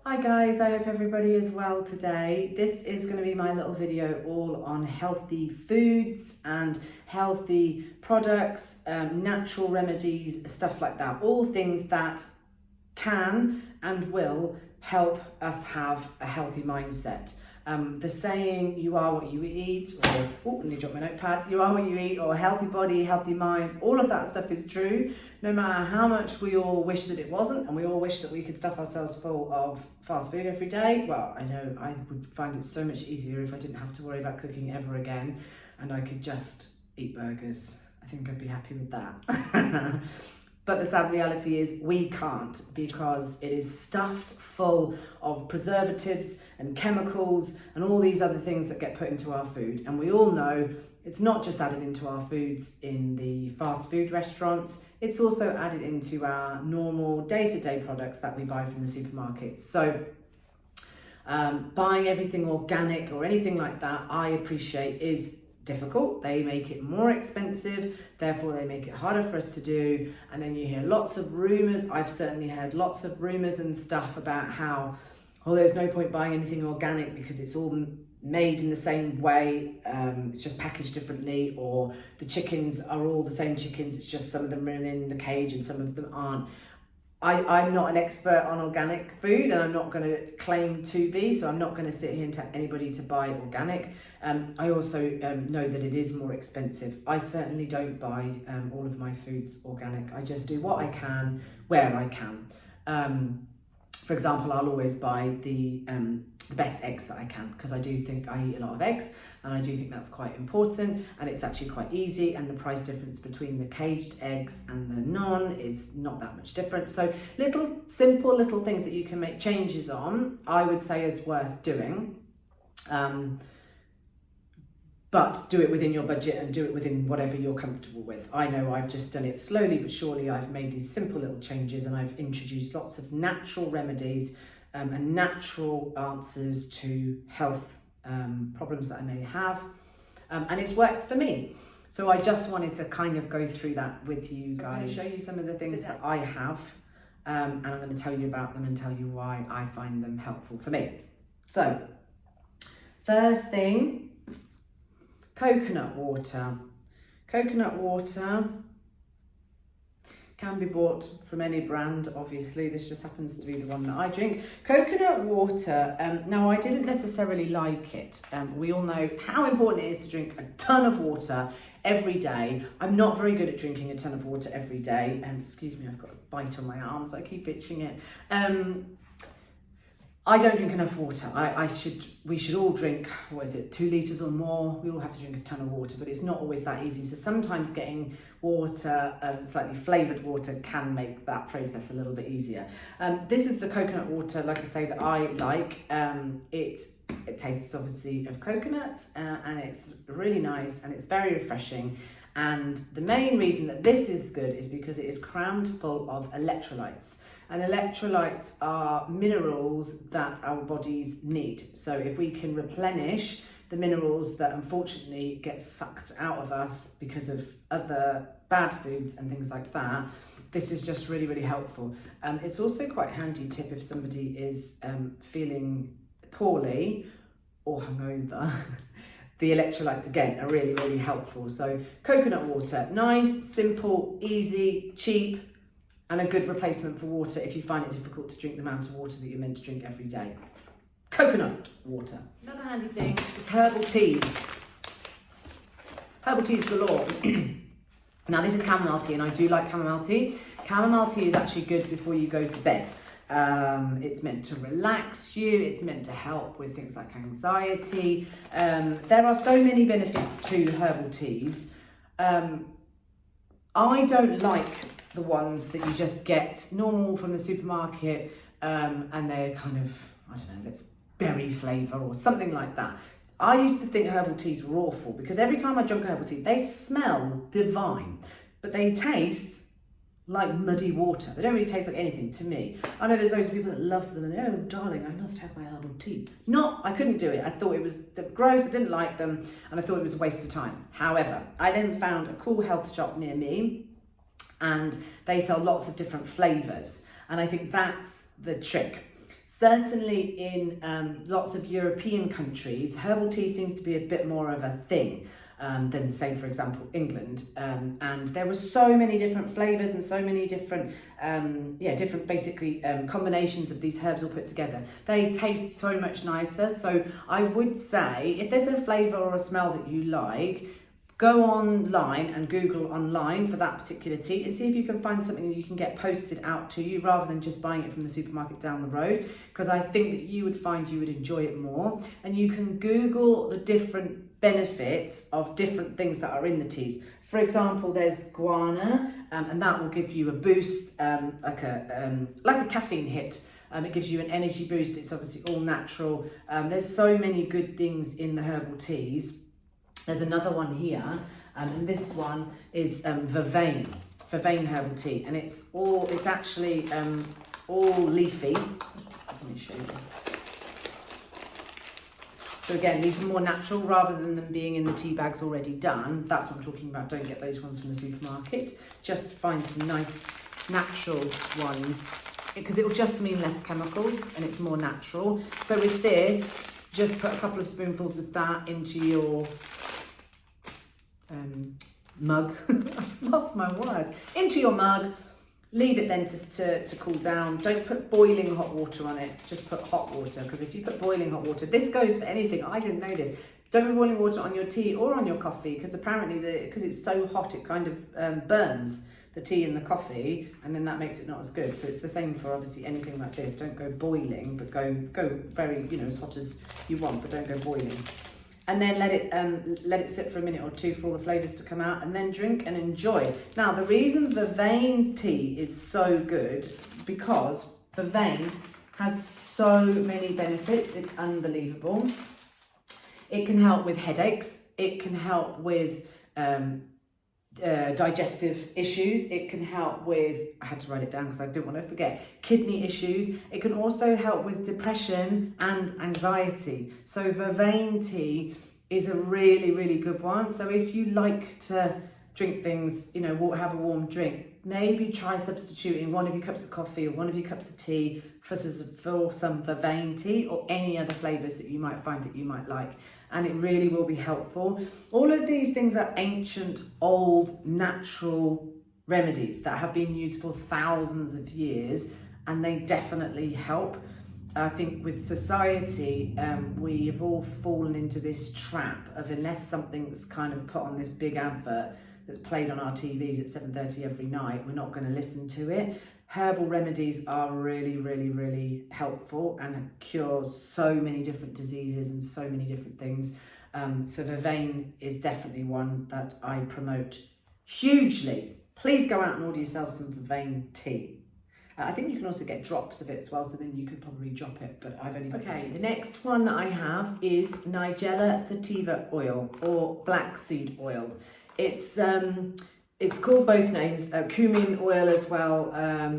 Hi guys, I hope everybody is well today. This is going to be my little video all on healthy foods and healthy products, natural remedies, stuff like that. All things that can and will help us have a healthy mindset. The saying, you are what you eat, or, oh, I need to drop my notepad, you are what you eat, or healthy body, healthy mind, all of that stuff is true, no matter how much we all wish that it wasn't, and we all wish that we could stuff ourselves full of fast food every day. Well, I know I would find it so much easier if I didn't have to worry about cooking ever again, and I could just eat burgers. I think I'd be happy with that. But the sad reality is we can't, because it is stuffed full of preservatives and chemicals and all these other things that get put into our food. And we all know it's not just added into our foods in the fast food restaurants, it's also added into our normal day-to-day products that we buy from the supermarkets. So buying everything organic or anything like that, I appreciate, is difficult. They make it more expensive, therefore they make it harder for us to do. And then you hear lots of rumours. I've certainly heard lots of rumours and stuff about how, oh, there's no point buying anything organic because it's all made in the same way, it's just packaged differently, or the chickens are all the same chickens, it's just some of them are in the cage and some of them aren't. I'm not an expert on organic food, and I'm not going to claim to be, so I'm not going to sit here and tell anybody to buy organic. I also know that it is more expensive. I certainly don't buy all of my foods organic. I just do what I can, where I can. For example, I'll always buy the best eggs that I can, because I do think I eat a lot of eggs, and I do think that's quite important, and it's actually quite easy, and the price difference between the caged eggs and the non is not that much different. So simple little things that you can make changes on, I would say is worth doing. But do it within your budget and do it within whatever you're comfortable with. I know I've just done it slowly but surely. I've made these simple little changes, and I've introduced lots of natural remedies and natural answers to health problems that I may have. And it's worked for me. So I just wanted to kind of go through that with you guys. I'm going to show you some of the things that I have, and I'm going to tell you about them and tell you why I find them helpful for me. So, first thing, coconut water. Coconut water can be bought from any brand, obviously. This just happens to be the one that I drink. Coconut water, now I didn't necessarily like it. We all know how important it is to drink a ton of water every day. I'm not very good at drinking a ton of water every day. Excuse me, I've got a bite on my arms, I keep itching it. I don't drink enough water. We should all drink, 2 litres or more. We all have to drink a ton of water, but it's not always that easy. So sometimes getting water, slightly flavoured water, can make that process a little bit easier. This is the coconut water, like I say, that I like. It tastes obviously of coconuts, and it's really nice, and it's very refreshing. And the main reason that this is good is because it is crammed full of electrolytes. And electrolytes are minerals that our bodies need. So if we can replenish the minerals that unfortunately get sucked out of us because of other bad foods and things like that, this is just really, really helpful. It's also quite a handy tip if somebody is feeling poorly or hungover. The electrolytes, again, are really, really helpful. So coconut water, nice, simple, easy, cheap, and a good replacement for water if you find it difficult to drink the amount of water that you're meant to drink every day. Coconut water. Another handy thing is herbal teas. Herbal teas galore. Now this is chamomile tea, and I do like chamomile tea. Chamomile tea is actually good before you go to bed. It's meant to relax you, it's meant to help with things like anxiety. There are so many benefits to herbal teas. I don't like the ones that you just get normal from the supermarket, and they're kind of, I don't know, it's berry flavour or something like that. I used to think herbal teas were awful because every time I drink herbal tea, they smell divine, but they taste like muddy water. They don't really taste like anything to me. I know there's those people that love them and they're, oh darling, I must have my herbal tea. I couldn't do it. I thought it was gross, I didn't like them, and I thought it was a waste of time. However, I then found a cool health shop near me and they sell lots of different flavours. And I think that's the trick. Certainly in lots of European countries, herbal tea seems to be a bit more of a thing. Than say, for example, England. And there were so many different flavours and so many different, different basically combinations of these herbs all put together. They taste so much nicer. So I would say if there's a flavour or a smell that you like, go online and Google online for that particular tea and see if you can find something that you can get posted out to you rather than just buying it from the supermarket down the road, because I think that you would find you would enjoy it more. And you can Google the different benefits of different things that are in the teas. For example, there's guarana, and that will give you a boost, like a caffeine hit. It gives you an energy boost. It's obviously all natural. There's so many good things in the herbal teas. There's another one here, and this one is vervain herbal tea, and it's actually all leafy. Let me show you. So again, these are more natural rather than them being in the tea bags already done. That's what I'm talking about. Don't get those ones from the supermarkets. Just find some nice natural ones, because it will just mean less chemicals and it's more natural. So with this, just put a couple of spoonfuls of that into your mug. I've lost my words. Into your mug. Leave it then to cool down. Don't put boiling hot water on it. Just put hot water, because if you put boiling hot water, this goes for anything. I didn't know this. Don't put boiling water on your tea or on your coffee, because apparently because it's so hot, it kind of burns the tea and the coffee, and then that makes it not as good. So it's the same for obviously anything like this. Don't go boiling, but go very, as hot as you want, but don't go boiling. And then let it sit for a minute or two for all the flavours to come out, and then drink and enjoy. Now, the reason vervain tea is so good, because vervain has so many benefits. It's unbelievable. It can help with headaches. It can help with digestive issues. It can help with, I had to write it down because I didn't want to forget, kidney issues. It can also help with depression and anxiety. So vervain tea is a really, really good one. So if you like to drink things, have a warm drink, maybe try substituting one of your cups of coffee or one of your cups of tea for some vervain tea or any other flavours that you might find that you might like. And it really will be helpful. All of these things are ancient, old, natural remedies that have been used for thousands of years, and they definitely help. I think with society, we have all fallen into this trap of, unless something's kind of put on this big advert that's played on our TVs at 7:30 every night, we're not going to listen to it. Herbal remedies are really, really, really helpful and cure so many different diseases and so many different things. So vervain is definitely one that I promote hugely. Please go out and order yourself some vervain tea. I think you can also get drops of it as well, so then you could probably drop it, but I've only got tea. The next one that I have is Nigella sativa oil, or black seed oil. It's called both names, cumin oil as well.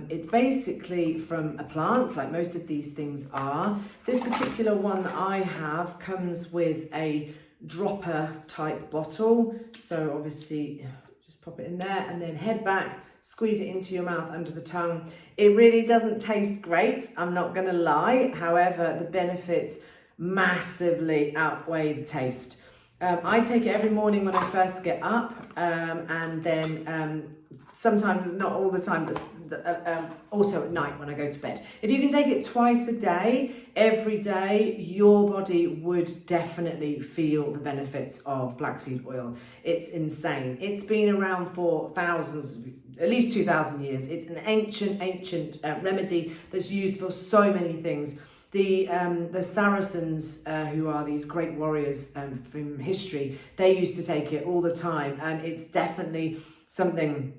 It's basically from a plant, like most of these things are. This particular one that I have comes with a dropper type bottle. So obviously just pop it in there and then head back, squeeze it into your mouth under the tongue. It really doesn't taste great, I'm not gonna lie. However, the benefits massively outweigh the taste. I take it every morning when I first get up, and then sometimes, not all the time, but also at night when I go to bed. If you can take it twice a day, every day, your body would definitely feel the benefits of black seed oil. It's insane. It's been around for thousands, at least 2,000 years. It's an ancient remedy that's used for so many things. The Saracens, who are these great warriors from history, they used to take it all the time, and it's definitely something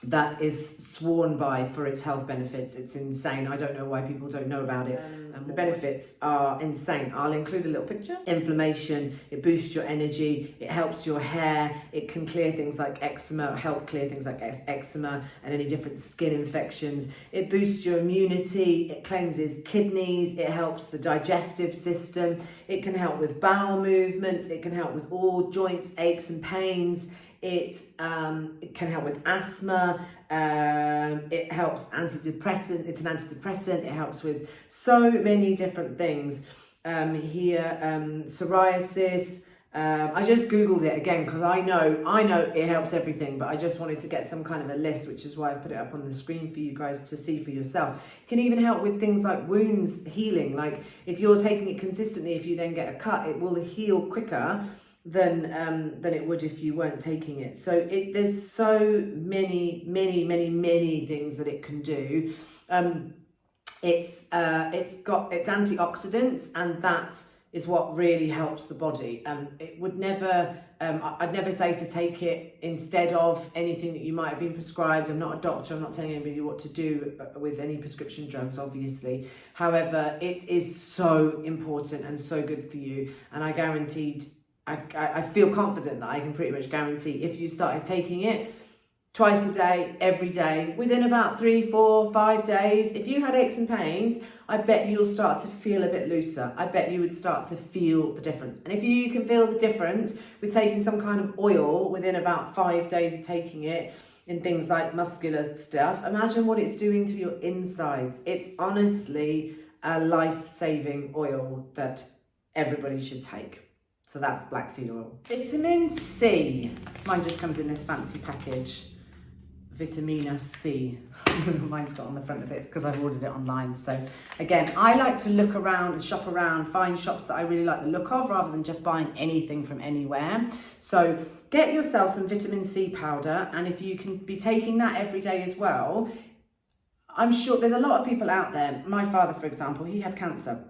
that is sworn by for its health benefits. It's insane. I don't know why people don't know about it. The benefits are insane. I'll include a little picture. Inflammation, it boosts your energy, it helps your hair, it can clear things like eczema, help clear things like eczema and any different skin infections. It boosts your immunity, it cleanses kidneys, it helps the digestive system, it can help with bowel movements, it can help with all joints, aches and pains. It can help with asthma, it helps antidepressant, it's an antidepressant, it helps with so many different things. Psoriasis, I just Googled it again because I know it helps everything, but I just wanted to get some kind of a list, which is why I put it up on the screen for you guys to see for yourself. It can even help with things like wounds healing, like if you're taking it consistently, if you then get a cut, it will heal quicker than it would if you weren't taking it. So there's so many things that it can do. It's antioxidants, and that is what really helps the body. It would never, I'd never say to take it instead of anything that you might have been prescribed. I'm not a doctor, I'm not telling anybody what to do with any prescription drugs, obviously. However, it is so important and so good for you, and I feel confident that I can pretty much guarantee if you started taking it twice a day, every day, within about 3, 4, 5 days, if you had aches and pains, I bet you'll start to feel a bit looser. I bet you would start to feel the difference. And if you can feel the difference with taking some kind of oil within about 5 days of taking it in things like muscular stuff, imagine what it's doing to your insides. It's honestly a life-saving oil that everybody should take. So that's black seed oil. Vitamin C. Mine just comes in this fancy package. Vitamina C. Mine's got on the front of it because I've ordered it online. So again, I like to look around and shop around, find shops that I really like the look of rather than just buying anything from anywhere. So get yourself some vitamin C powder, and if you can be taking that every day as well, I'm sure there's a lot of people out there. My father, for example, he had cancer.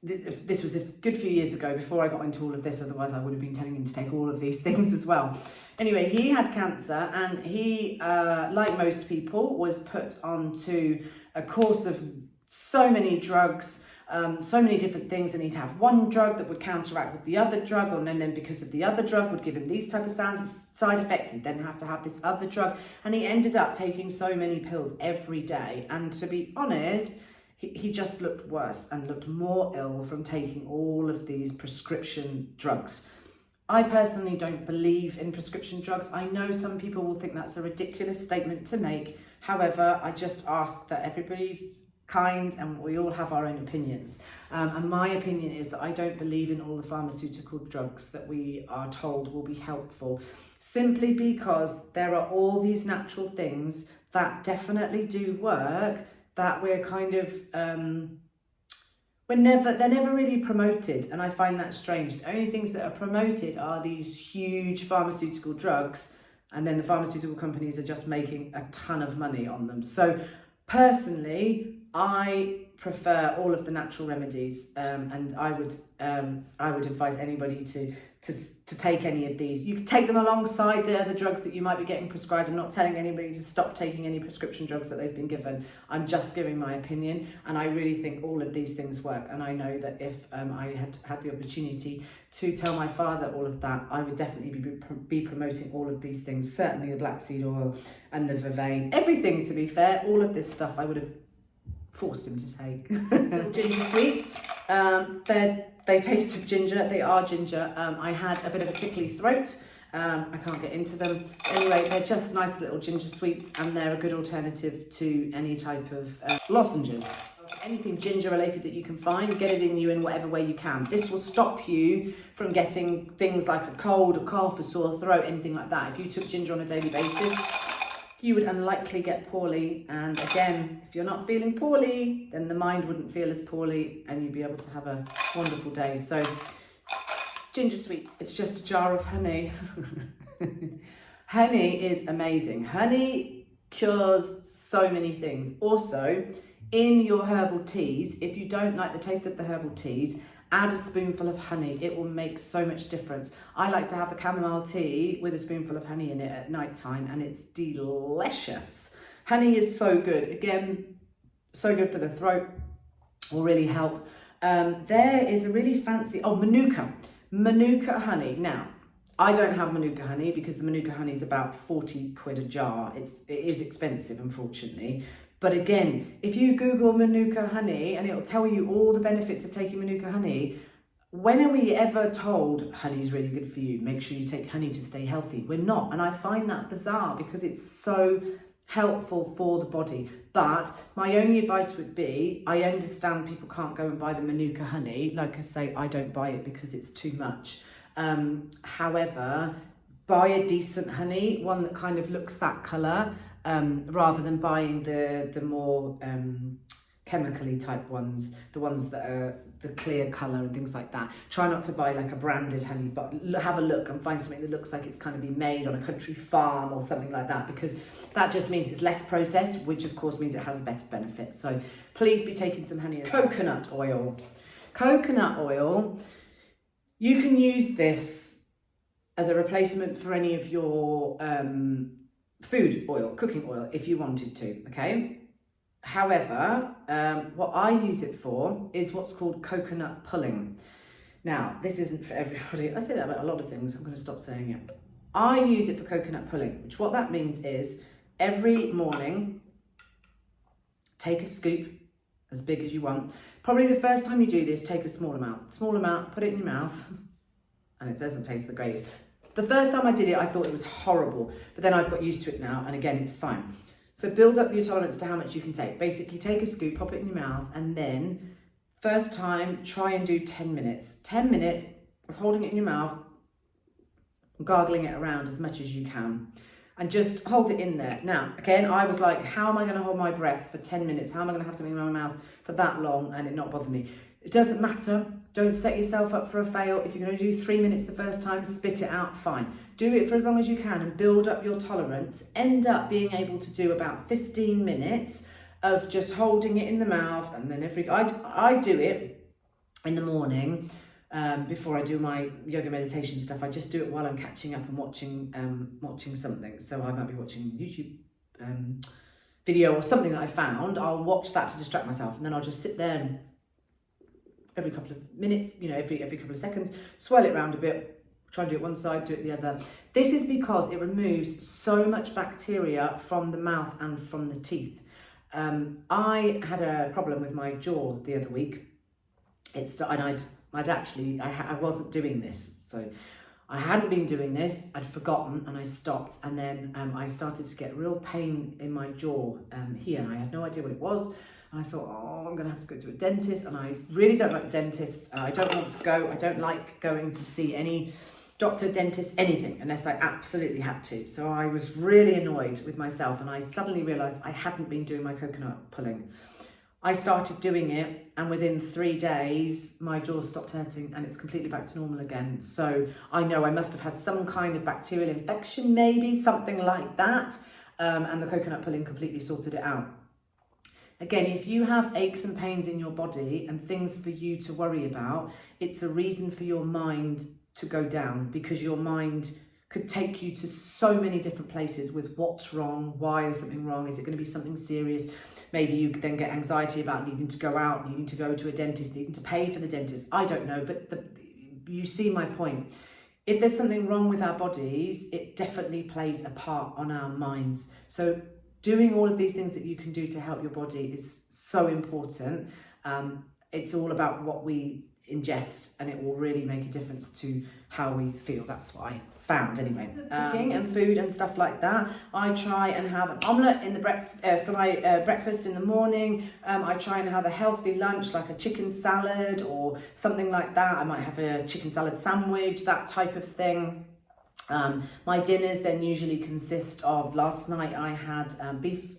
This was a good few years ago before I got into all of this, otherwise I would have been telling him to take all of these things as well. Anyway, he had cancer, and he, like most people, was put onto a course of so many drugs, so many different things, and he'd have one drug that would counteract with the other drug, and then because of the other drug would give him these type of side effects, he'd then have to have this other drug, and he ended up taking so many pills every day. And to be honest, he just looked worse and looked more ill from taking all of these prescription drugs. I personally don't believe in prescription drugs. I know some people will think that's a ridiculous statement to make. However, I just ask that everybody's kind and we all have our own opinions. And my opinion is that I don't believe in all the pharmaceutical drugs that we are told will be helpful, simply because there are all these natural things that definitely do work that we're kind of, they're never really promoted, and I find that strange. The only things that are promoted are these huge pharmaceutical drugs, and then the pharmaceutical companies are just making a ton of money on them. So personally, I prefer all of the natural remedies, and I would advise anybody to take any of these. You can take them alongside the other drugs that you might be getting prescribed. I'm not telling anybody to stop taking any prescription drugs that they've been given. I'm just giving my opinion, and I really think all of these things work. And I know that if I had the opportunity to tell my father all of that, I would definitely be promoting all of these things. Certainly the black seed oil and the vervain, everything, to be fair, all of this stuff I would have forced him to take. Ginger sweets, they taste of ginger, they are ginger. I had a bit of a tickly throat, I can't get into them. Anyway, they're just nice little ginger sweets, and they're a good alternative to any type of lozenges. Anything ginger related that you can find, get it in you in whatever way you can. This will stop you from getting things like a cold, a cough, a sore throat, anything like that. If you took ginger on a daily basis, you would unlikely get poorly. And again, if you're not feeling poorly, then the mind wouldn't feel as poorly, and you'd be able to have a wonderful day. So ginger sweets, it's just a jar of honey. Honey is amazing. Honey cures so many things. Also, in your herbal teas, if you don't like the taste of the herbal teas, add a spoonful of honey. It will make so much difference. I like to have the chamomile tea with a spoonful of honey in it at night time, and it's delicious. Honey is so good. Again, so good for the throat, will really help. There is a really fancy, Manuka honey. Now, I don't have Manuka honey because the Manuka honey is about 40 quid a jar. It is expensive, unfortunately. But again, if you Google Manuka honey, and it'll tell you all the benefits of taking Manuka honey. When are we ever told honey's really good for you? Make sure you take honey to stay healthy. We're not. And I find that bizarre because it's so helpful for the body. But my only advice would be, I understand people can't go and buy the Manuka honey. Like I say, I don't buy it because it's too much. However, buy a decent honey, one that kind of looks that colour, rather than buying the more chemically type ones, the ones that are the clear colour and things like that. Try not to buy like a branded honey, but have a look and find something that looks like it's kind of been made on a country farm or something like that, because that just means it's less processed, which of course means it has a better benefit. So please be taking some honey. Coconut oil. Coconut oil, you can use this as a replacement for any of your food oil, cooking oil, if you wanted to, okay? However, what I use it for is what's called coconut pulling. Now, this isn't for everybody. I say that about a lot of things. I'm going to stop saying it. I use it for coconut pulling, which what that means is every morning, take a scoop, as big as you want. Probably the first time you do this, take a small amount, put it in your mouth, and it doesn't taste the greatest. The first time I did it, I thought it was horrible, but then I've got used to it now, and again, it's fine. So build up your tolerance to how much you can take. Basically, take a scoop, pop it in your mouth, and then first time, try and do 10 minutes. 10 minutes of holding it in your mouth, gargling it around as much as you can, and just hold it in there. Now, again, I was like, how am I going to hold my breath for 10 minutes? How am I going to have something in my mouth for that long and it not bother me? It doesn't matter. Don't set yourself up for a fail. If you're going to do 3 minutes the first time, spit it out, fine. Do it for as long as you can and build up your tolerance. End up being able to do about 15 minutes of just holding it in the mouth, and then I do it in the morning before I do my yoga meditation stuff. I just do it while I'm catching up and watching something. So I might be watching YouTube video or something that I found. I'll watch that to distract myself, and then I'll just sit there and every couple of minutes, every couple of seconds, swirl it around a bit, try and do it one side, do it the other. This is because it removes so much bacteria from the mouth and from the teeth. I had a problem with my jaw the other week. I wasn't doing this, so I hadn't been doing this, I'd forgotten, and I stopped, and then I started to get real pain in my jaw here, and I had no idea what it was. And I thought, I'm going to have to go to a dentist, and I really don't like dentists. I don't want to go. I don't like going to see any doctor, dentist, anything, unless I absolutely had to. So I was really annoyed with myself, and I suddenly realised I hadn't been doing my coconut pulling. I started doing it, and within 3 days, my jaw stopped hurting, and it's completely back to normal again. So I know I must have had some kind of bacterial infection, maybe, something like that, and the coconut pulling completely sorted it out. Again, if you have aches and pains in your body and things for you to worry about, it's a reason for your mind to go down, because your mind could take you to so many different places with what's wrong, why is something wrong, is it going to be something serious? Maybe you then get anxiety about needing to go out, needing to go to a dentist, needing to pay for the dentist. I don't know, but you see my point. If there's something wrong with our bodies, it definitely plays a part on our minds. So doing all of these things that you can do to help your body is so important. It's all about what we ingest, and it will really make a difference to how we feel. That's what I found anyway. Cooking and food and stuff like that. I try and have an omelette in the for my breakfast in the morning. I try and have a healthy lunch, like a chicken salad or something like that. I might have a chicken salad sandwich, that type of thing. My dinners then usually consist of, last night I had beef.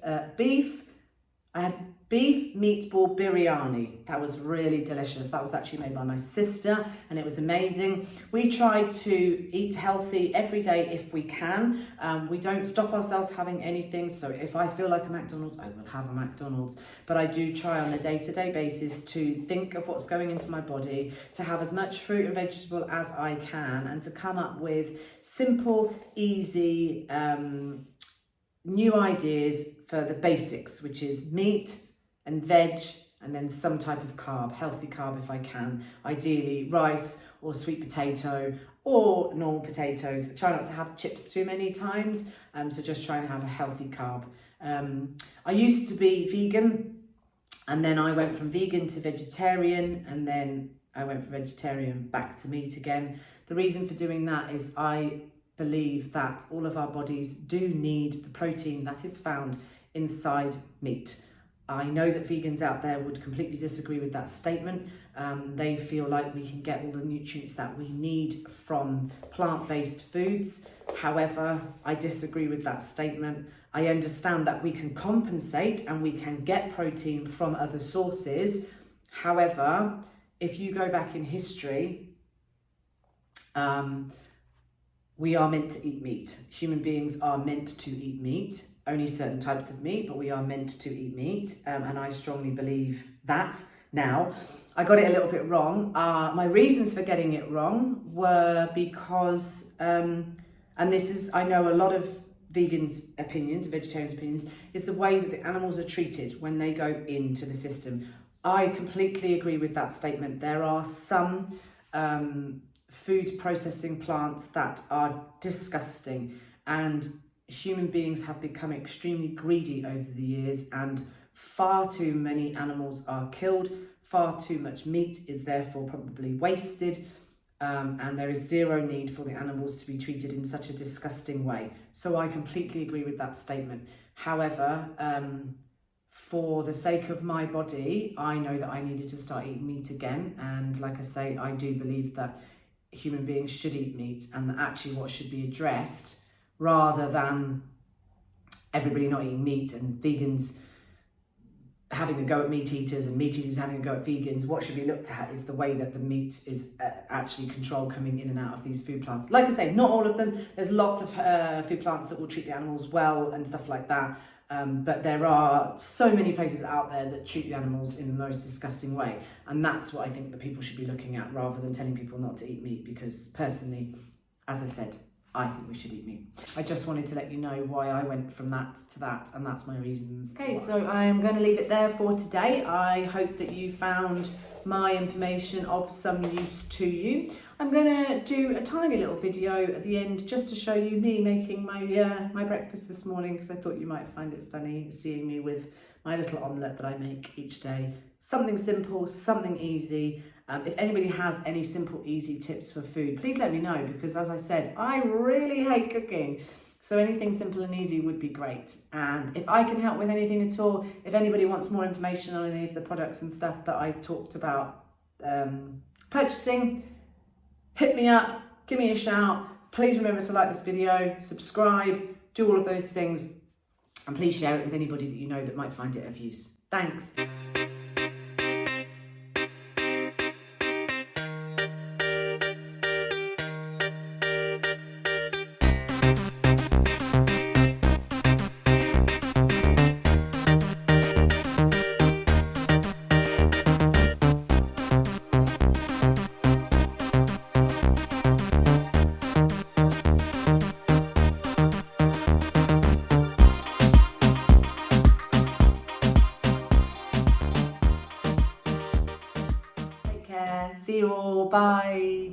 I had beef meatball biryani. That was really delicious. That was actually made by my sister and it was amazing. We try to eat healthy every day if we can. We don't stop ourselves having anything. So if I feel like a McDonald's, I will have a McDonald's. But I do try on a day-to-day basis to think of what's going into my body, to have as much fruit and vegetable as I can, and to come up with simple, easy, new ideas for the basics, which is meat and veg, and then some type of carb, healthy carb if I can, ideally rice or sweet potato or normal potatoes. I try not to have chips too many times, so just try and have a healthy carb. I used to be vegan, and then I went from vegan to vegetarian, and then I went from vegetarian back to meat again. The reason for doing that is I believe that all of our bodies do need the protein that is found inside meat. I know that vegans out there would completely disagree with that statement. They feel like we can get all the nutrients that we need from plant-based foods. However, I disagree with that statement. I understand that we can compensate and we can get protein from other sources. However, if you go back in history, we are meant to eat meat. Human beings are meant to eat meat. Only certain types of meat, but we are meant to eat meat. And I strongly believe that. Now, I got it a little bit wrong. My reasons for getting it wrong were because, and this is, I know a lot of vegans' opinions, vegetarians' opinions, is the way that the animals are treated when they go into the system. I completely agree with that statement. There are some food processing plants that are disgusting, and human beings have become extremely greedy over the years, and far too many animals are killed. Far too much meat is therefore probably wasted, and there is zero need for the animals to be treated in such a disgusting way. So I completely agree with that statement. However, for the sake of my body, I know that I needed to start eating meat again. And like I say, I do believe that human beings should eat meat, and that actually what should be addressed, rather than everybody not eating meat and vegans having a go at meat eaters and meat eaters having a go at vegans, what should be looked at is the way that the meat is actually controlled coming in and out of these food plants. Like I say, not all of them. There's lots of food plants that will treat the animals well and stuff like that. But there are so many places out there that treat the animals in the most disgusting way. And that's what I think that people should be looking at, rather than telling people not to eat meat, because personally, as I said, I think we should eat meat. I just wanted to let you know why I went from that to that, and that's my reasons. Okay, so I'm going to leave it there for today. I hope that you found my information of some use to you. I'm going to do a tiny little video at the end just to show you me making my breakfast this morning, because I thought you might find it funny seeing me with my little omelette that I make each day. Something simple, something easy. If anybody has any simple, easy tips for food, please let me know, because as I said, I really hate cooking. So anything simple and easy would be great. And if I can help with anything at all, if anybody wants more information on any of the products and stuff that I talked about purchasing, hit me up, give me a shout. Please remember to like this video, subscribe, do all of those things, and please share it with anybody that you know that might find it of use. Thanks. See you all. Bye.